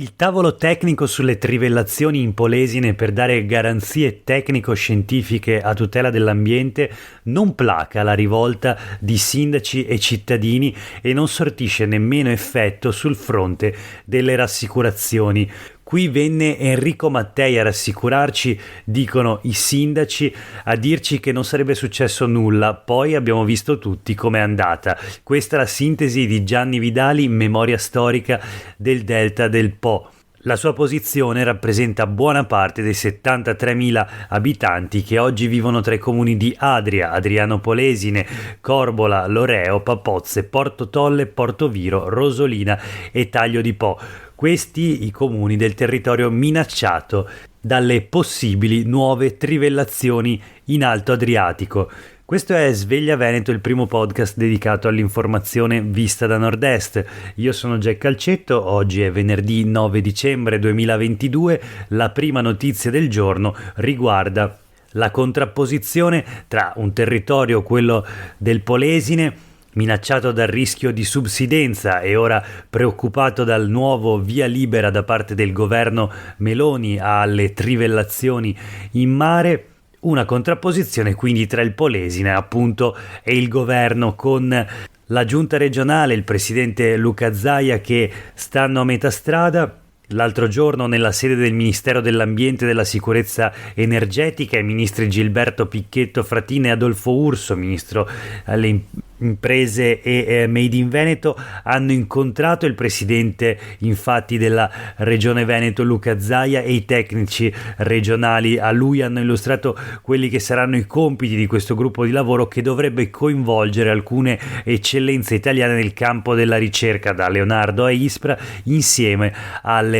Il tavolo tecnico sulle trivellazioni in Polesine per dare garanzie tecnico-scientifiche a tutela dell'ambiente non placa la rivolta di sindaci e cittadini e non sortisce nemmeno effetto sul fronte delle rassicurazioni. Qui venne Enrico Mattei a rassicurarci, dicono i sindaci, a dirci che non sarebbe successo nulla, poi abbiamo visto tutti com'è andata. Questa è la sintesi di Gianni Vidali, memoria storica del Delta del Po. La sua posizione rappresenta buona parte dei 73.000 abitanti che oggi vivono tra i comuni di Adria, Adriano Polesine, Corbola, Loreo, Papozze, Porto Tolle, Portoviro, Rosolina e Taglio di Po. Questi i comuni del territorio minacciato dalle possibili nuove trivellazioni in Alto Adriatico. Questo è Sveglia Veneto, il primo podcast dedicato all'informazione vista da nord-est. Io sono Jack Calcetto, oggi è venerdì 9 dicembre 2022. La prima notizia del giorno riguarda la contrapposizione tra un territorio, quello del Polesine, minacciato dal rischio di subsidenza e ora preoccupato dal nuovo via libera da parte del governo Meloni alle trivellazioni in mare. Una contrapposizione quindi tra il Polesine appunto e il governo, con la giunta regionale, il presidente Luca Zaia, che stanno a metà strada. L'altro giorno nella sede del Ministero dell'Ambiente e della Sicurezza Energetica i ministri Gilberto Picchetto Fratin e Adolfo Urso, ministro alle imprese e Made in Veneto, hanno incontrato il presidente infatti della regione Veneto Luca Zaia e i tecnici regionali. A lui hanno illustrato quelli che saranno i compiti di questo gruppo di lavoro, che dovrebbe coinvolgere alcune eccellenze italiane nel campo della ricerca, da Leonardo a Ispra, insieme alle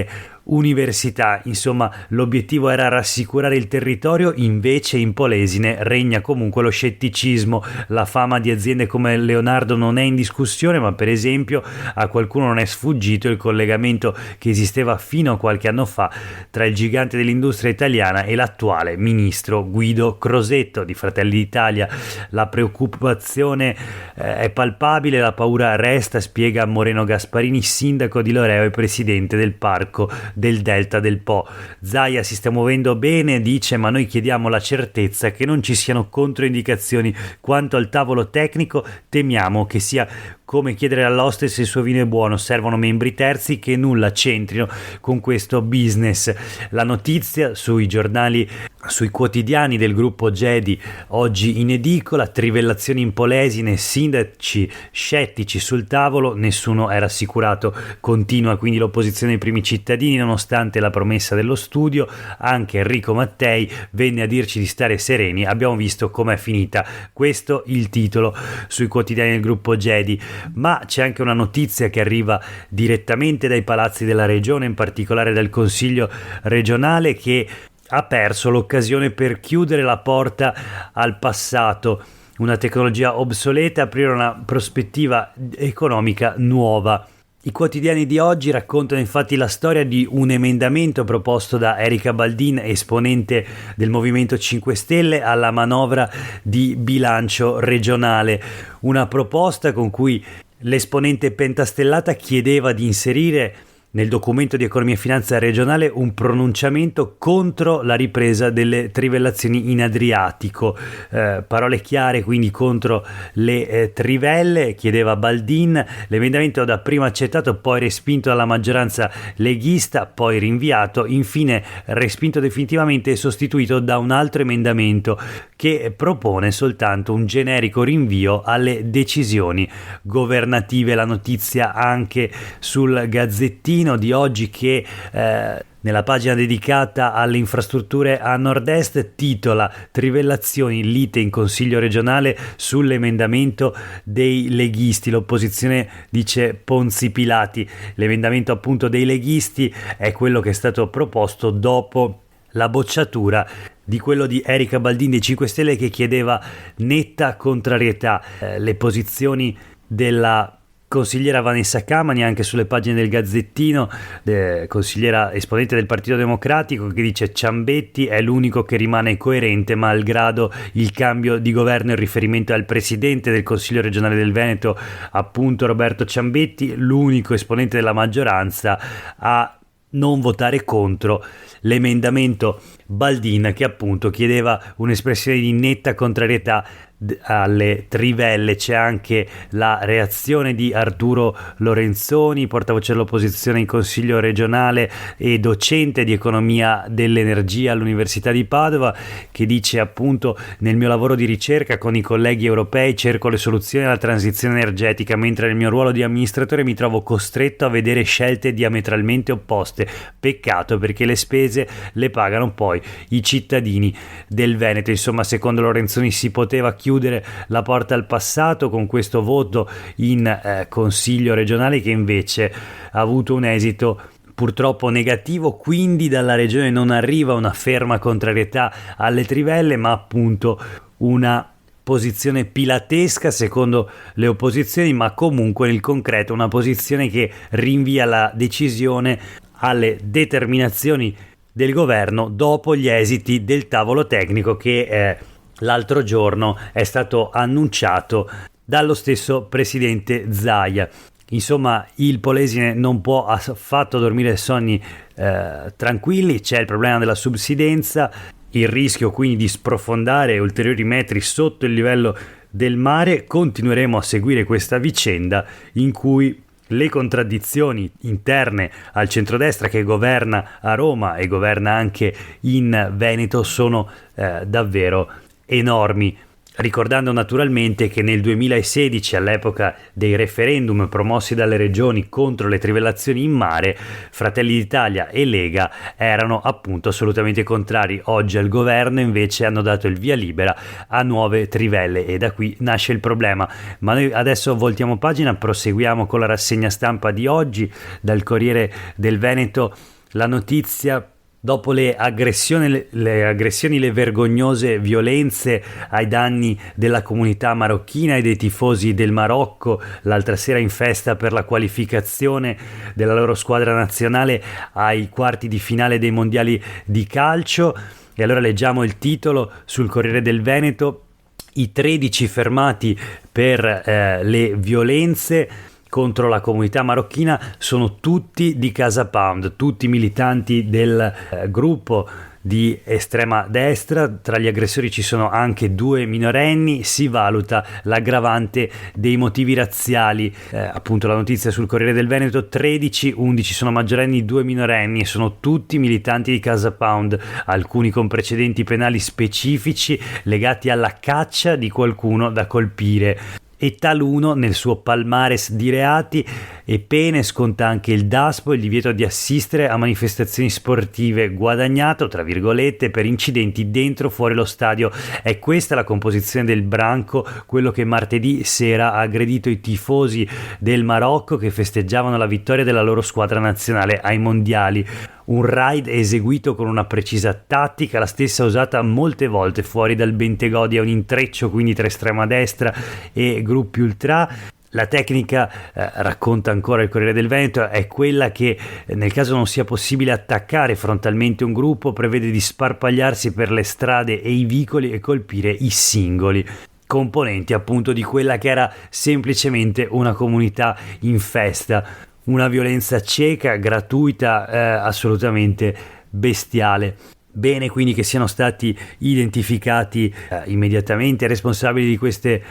università. Insomma, l'obiettivo era rassicurare il territorio, invece in Polesine regna comunque lo scetticismo. La fama di aziende come Leonardo non è in discussione, ma per esempio a qualcuno non è sfuggito il collegamento che esisteva fino a qualche anno fa tra il gigante dell'industria italiana e l'attuale ministro Guido Crosetto di Fratelli d'Italia. La preoccupazione è palpabile, la paura resta, spiega Moreno Gasparini, sindaco di Loreo e presidente del parco del Delta del Po. Zaia si sta muovendo bene, dice, ma noi chiediamo la certezza che non ci siano controindicazioni. Quanto al tavolo tecnico, temiamo che sia come chiedere all'oste se il suo vino è buono, servono membri terzi che nulla c'entrino con questo business. La notizia sui giornali, sui quotidiani del gruppo Gedi, oggi in edicola: trivellazioni in Polesine, sindaci scettici sul tavolo, nessuno è rassicurato. Continua quindi l'opposizione ai primi cittadini nonostante la promessa dello studio. Anche Enrico Mattei venne a dirci di stare sereni, abbiamo visto com'è finita. Questo il titolo sui quotidiani del gruppo Gedi. Ma c'è anche una notizia che arriva direttamente dai palazzi della regione, in particolare dal Consiglio regionale, che ha perso l'occasione per chiudere la porta al passato, una tecnologia obsoleta, aprire una prospettiva economica nuova. I quotidiani di oggi raccontano infatti la storia di un emendamento proposto da Erika Baldin, esponente del Movimento 5 Stelle, alla manovra di bilancio regionale. Una proposta con cui l'esponente pentastellata chiedeva di inserire nel documento di economia e finanza regionale un pronunciamento contro la ripresa delle trivellazioni in Adriatico. Parole chiare quindi contro le trivelle, chiedeva Baldin. L'emendamento dapprima accettato, poi respinto dalla maggioranza leghista, poi rinviato, infine respinto definitivamente e sostituito da un altro emendamento che propone soltanto un generico rinvio alle decisioni governative. La notizia anche sul Gazzettino di oggi, che nella pagina dedicata alle infrastrutture a nord-est titola: trivellazioni, lite in consiglio regionale sull'emendamento dei leghisti. L'opposizione dice Ponzi Pilati. L'emendamento appunto dei leghisti è quello che è stato proposto dopo la bocciatura di quello di Erika Baldin dei 5 Stelle, che chiedeva netta contrarietà. Le posizioni della consigliera Vanessa Camani anche sulle pagine del Gazzettino, consigliera esponente del Partito Democratico, che dice: Ciambetti è l'unico che rimane coerente malgrado il cambio di governo. Il riferimento al presidente del Consiglio regionale del Veneto, appunto Roberto Ciambetti, l'unico esponente della maggioranza a non votare contro l'emendamento Baldin, che appunto chiedeva un'espressione di netta contrarietà alle trivelle. C'è anche la reazione di Arturo Lorenzoni, portavoce dell'opposizione in consiglio regionale e docente di economia dell'energia all'Università di Padova, che dice appunto: nel mio lavoro di ricerca con i colleghi europei cerco le soluzioni alla transizione energetica, mentre nel mio ruolo di amministratore mi trovo costretto a vedere scelte diametralmente opposte. Peccato, perché le spese le pagano poi i cittadini del Veneto. Insomma, secondo Lorenzoni si poteva chiudere la porta al passato con questo voto in consiglio regionale, che invece ha avuto un esito purtroppo negativo. Quindi dalla regione non arriva una ferma contrarietà alle trivelle, ma appunto una posizione pilatesca secondo le opposizioni, ma comunque nel concreto una posizione che rinvia la decisione alle determinazioni del governo dopo gli esiti del tavolo tecnico che l'altro giorno è stato annunciato dallo stesso presidente Zaia. Insomma, il Polesine non può affatto dormire sonni tranquilli. C'è il problema della subsidenza, il rischio quindi di sprofondare ulteriori metri sotto il livello del mare. Continueremo a seguire questa vicenda in cui le contraddizioni interne al centrodestra, che governa a Roma e governa anche in Veneto, sono davvero enormi. Ricordando naturalmente che nel 2016, all'epoca dei referendum promossi dalle regioni contro le trivellazioni in mare, Fratelli d'Italia e Lega erano appunto assolutamente contrari. Oggi al governo invece hanno dato il via libera a nuove trivelle e da qui nasce il problema. Ma noi adesso voltiamo pagina, proseguiamo con la rassegna stampa di oggi. Dal Corriere del Veneto la notizia: dopo le aggressioni, le vergognose violenze ai danni della comunità marocchina e dei tifosi del Marocco l'altra sera in festa per la qualificazione della loro squadra nazionale ai quarti di finale dei mondiali di calcio. E allora leggiamo il titolo sul Corriere del Veneto: i 13 fermati per le violenze contro la comunità marocchina sono tutti di Casa Pound, tutti militanti del gruppo di estrema destra. Tra gli aggressori ci sono anche 2 minorenni. Si valuta l'aggravante dei motivi razziali. Appunto la notizia sul Corriere del Veneto: 13, 11 sono maggiorenni, 2 minorenni, e sono tutti militanti di Casa Pound, alcuni con precedenti penali specifici legati alla caccia di qualcuno da colpire. E taluno nel suo palmares di reati e pene sconta anche il DASPO, il divieto di assistere a manifestazioni sportive, guadagnato tra virgolette per incidenti dentro o fuori lo stadio. È questa la composizione del branco, quello che martedì sera ha aggredito i tifosi del Marocco che festeggiavano la vittoria della loro squadra nazionale ai mondiali. Un raid eseguito con una precisa tattica, la stessa usata molte volte fuori dal Bentegodi, a un intreccio quindi tra estrema destra e gruppi ultra. La tecnica, racconta ancora il Corriere del Veneto, è quella che nel caso non sia possibile attaccare frontalmente un gruppo, prevede di sparpagliarsi per le strade e i vicoli e colpire i singoli componenti appunto di quella che era semplicemente una comunità in festa. Una violenza cieca, gratuita, assolutamente bestiale. Bene quindi che siano stati identificati immediatamente i responsabili di queste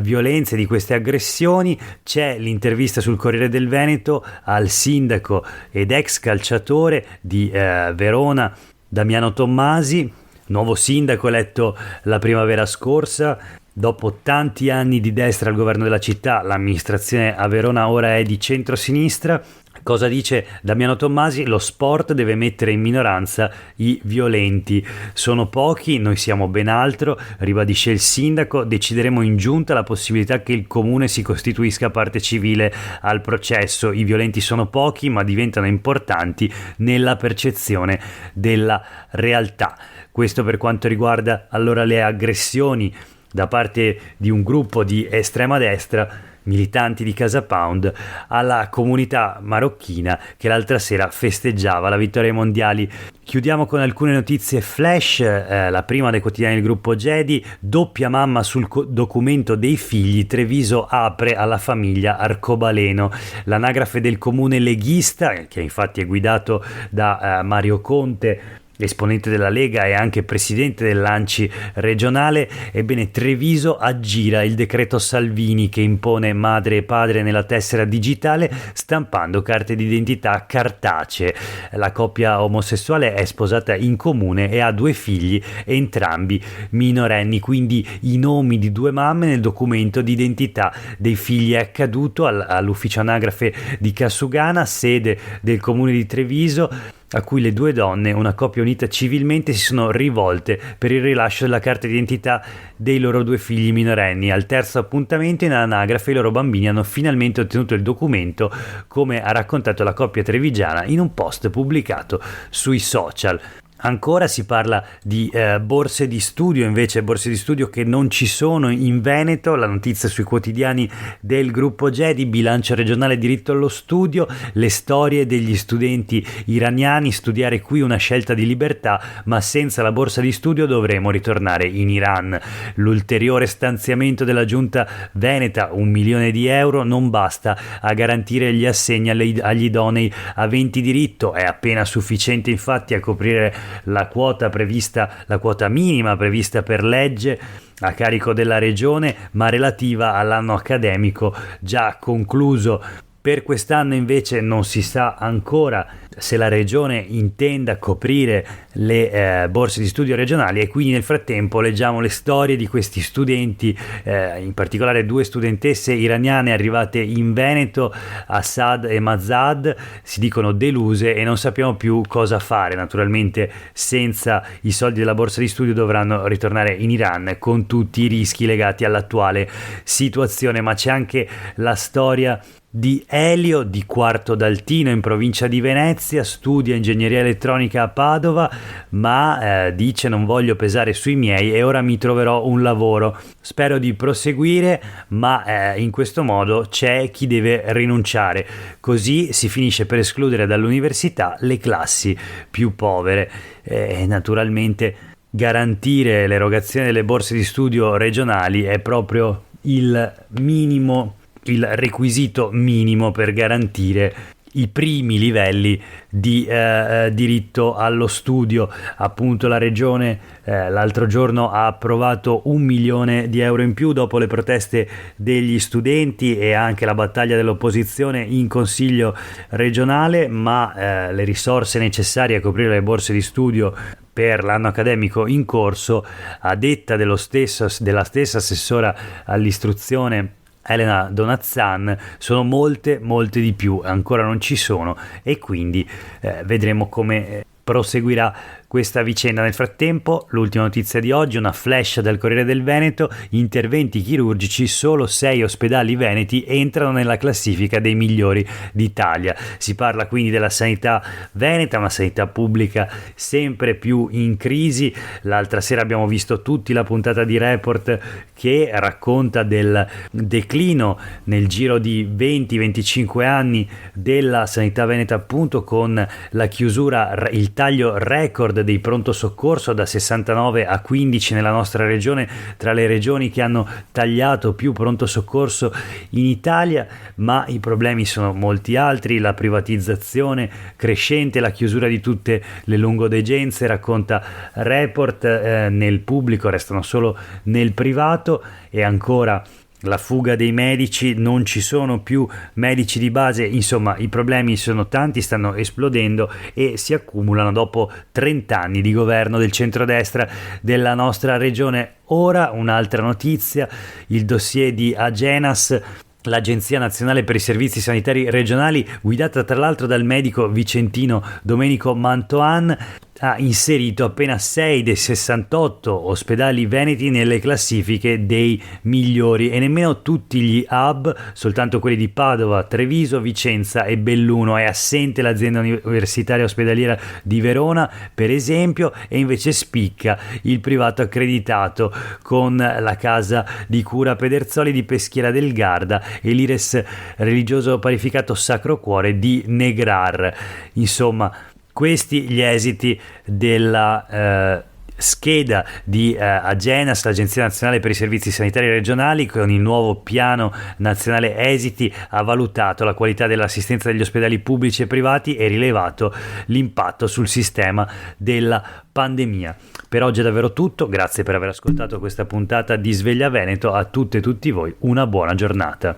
violenze, di queste aggressioni. C'è l'intervista sul Corriere del Veneto al sindaco ed ex calciatore di Verona, Damiano Tommasi, nuovo sindaco eletto la primavera scorsa. Dopo tanti anni di destra al governo della città, l'amministrazione a Verona ora è di centrosinistra. Cosa dice Damiano Tommasi? Lo sport deve mettere in minoranza i violenti. Sono pochi, noi siamo ben altro, ribadisce il sindaco. Decideremo in giunta la possibilità che il comune si costituisca parte civile al processo. I violenti sono pochi, ma diventano importanti nella percezione della realtà. Questo per quanto riguarda allora le aggressioni da parte di un gruppo di estrema destra militanti di Casa Pound alla comunità marocchina che l'altra sera festeggiava la vittoria ai mondiali. Chiudiamo con alcune notizie flash, la prima dei quotidiani del gruppo Gedi: doppia mamma sul documento dei figli, Treviso apre alla famiglia arcobaleno. L'anagrafe del comune leghista, che infatti è guidato da Mario Conte, esponente della Lega e anche presidente dell'ANCI regionale, ebbene Treviso aggira il decreto Salvini che impone madre e padre nella tessera digitale stampando carte d'identità cartacee. La coppia omosessuale è sposata in comune e ha 2 figli, entrambi minorenni, quindi i nomi di 2 mamme nel documento d'identità dei figli. È accaduto all'ufficio anagrafe di Cassugana, sede del comune di Treviso, a cui le 2 donne, una coppia unita civilmente, si sono rivolte per il rilascio della carta d'identità dei loro 2 figli minorenni. Al terzo appuntamento in anagrafe i loro bambini hanno finalmente ottenuto il documento, come ha raccontato la coppia trevigiana in un post pubblicato sui social. Ancora si parla di borse di studio, invece borse di studio che non ci sono in Veneto. La notizia sui quotidiani del gruppo Gedi: bilancio regionale diritto allo studio, le storie degli studenti iraniani, studiare qui una scelta di libertà, ma senza la borsa di studio dovremo ritornare in Iran. L'ulteriore stanziamento della giunta veneta, 1 milione di euro, non basta a garantire gli assegni agli idonei aventi diritto, è appena sufficiente infatti a coprire la quota minima prevista per legge a carico della regione, ma relativa all'anno accademico già concluso. Per quest'anno invece non si sa ancora se la regione intenda coprire le borse di studio regionali, e quindi nel frattempo leggiamo le storie di questi studenti, in particolare 2 studentesse iraniane arrivate in Veneto, Assad e Mazad, si dicono deluse e non sappiamo più cosa fare. Naturalmente senza i soldi della borsa di studio dovranno ritornare in Iran con tutti i rischi legati all'attuale situazione. Ma c'è anche la storia di Elio di Quarto d'Altino in provincia di Venezia, studia ingegneria elettronica a Padova, ma dice: non voglio pesare sui miei e ora mi troverò un lavoro, spero di proseguire, ma in questo modo c'è chi deve rinunciare, così si finisce per escludere dall'università le classi più povere. Naturalmente garantire l'erogazione delle borse di studio regionali è proprio il requisito minimo per garantire i primi livelli di diritto allo studio. Appunto la regione l'altro giorno ha approvato 1 milione di euro in più dopo le proteste degli studenti e anche la battaglia dell'opposizione in consiglio regionale, ma le risorse necessarie a coprire le borse di studio per l'anno accademico in corso, a detta della stessa assessora all'istruzione Elena Donazzan, sono molte di più, ancora non ci sono, e quindi vedremo come proseguirà questa vicenda. Nel frattempo, l'ultima notizia di oggi, una flash del Corriere del Veneto: interventi chirurgici, solo 6 ospedali veneti entrano nella classifica dei migliori d'Italia. Si parla quindi della sanità veneta, una sanità pubblica sempre più in crisi. L'altra sera abbiamo visto tutti la puntata di Report che racconta del declino nel giro di 20-25 anni della sanità veneta, appunto con la chiusura, il taglio record dei pronto soccorso, da 69 a 15 nella nostra regione, tra le regioni che hanno tagliato più pronto soccorso in Italia. Ma i problemi sono molti altri: la privatizzazione crescente, la chiusura di tutte le lungodegenze, racconta Report, nel pubblico restano solo nel privato, e ancora la fuga dei medici, non ci sono più medici di base. Insomma, i problemi sono tanti, stanno esplodendo e si accumulano dopo 30 anni di governo del centrodestra della nostra regione. Ora un'altra notizia: il dossier di Agenas, l'Agenzia Nazionale per i Servizi Sanitari Regionali, guidata tra l'altro dal medico vicentino Domenico Mantoan, ha inserito appena 6 dei 68 ospedali veneti nelle classifiche dei migliori, e nemmeno tutti gli hub, soltanto quelli di Padova, Treviso, Vicenza e Belluno. È assente l'azienda universitaria ospedaliera di Verona, per esempio, e invece spicca il privato accreditato con la casa di cura Pederzoli di Peschiera del Garda e l'IRES religioso parificato Sacro Cuore di Negrar. Insomma, questi gli esiti della scheda di Agenas, l'Agenzia Nazionale per i Servizi Sanitari Regionali. Con il nuovo piano nazionale esiti ha valutato la qualità dell'assistenza degli ospedali pubblici e privati e rilevato l'impatto sul sistema della pandemia. Per oggi è davvero tutto, grazie per aver ascoltato questa puntata di Sveglia Veneto. A tutte e tutti voi una buona giornata.